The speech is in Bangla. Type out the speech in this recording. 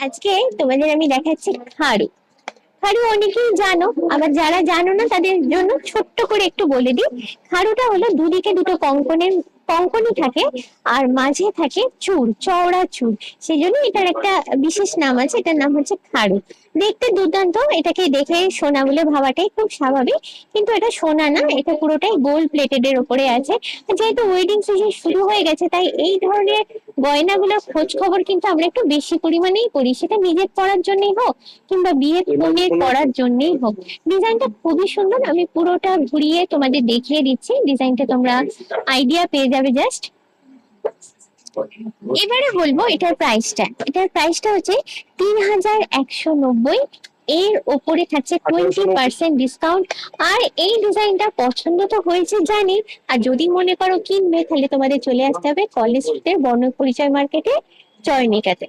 আজকে তোমাদের আমি দেখাচ্ছি খাড়ু। খাড়ু অনেকেই জানো, আবার যারা জানো না তাদের জন্য ছোট্ট করে একটু বলে দিই। খাড়ুটা হলো দুদিকে দুটো কঙ্কনি থাকে, আর মাঝে থাকে চূড়, চওড়া চূড়। সেই জন্য এটার একটা বিশেষ নাম আছে, এটার নাম হচ্ছে খাড়ু। দেখতে দুর্দান্ত, এটাকে দেখে সোনা বলে ভাবাটাই খুব স্বাভাবিক, কিন্তু এটা সোনা না, এটা পুরোটাই গোল্ড প্লেটেড এর উপরে আছে। যেহেতু ওয়েডিং সিজন শুরু হয়ে গেছে, তাই এই ধরনের গয়নাগুলোর খোঁজ খবর কিন্তু আমরা একটু বেশি পরিমাণেই করি, সেটা নিজের পড়ার জন্যই হোক কিংবা বিয়ের কনের পড়ার জন্যই হোক। ডিজাইনটা খুবই সুন্দর, আমি পুরোটা ঘুরিয়ে তোমাদের দেখিয়ে দিচ্ছি, ডিজাইনটা তোমরা আইডিয়া পেয়ে যাবে জাস্ট। এবারে বলবো এটার প্রাইসটা হচ্ছে 3190। এর ওপরে থাকছে 20% ডিসকাউন্ট। আর এই ডিজাইনটা পছন্দ তো হয়েছে জানি, আর যদি মনে করো কিনবে, তাহলে তোমাদের চলে আসতে হবে কলেজ স্ট্রিটের বর্ণ পরিচয় মার্কেটে, চয়নিকাতে।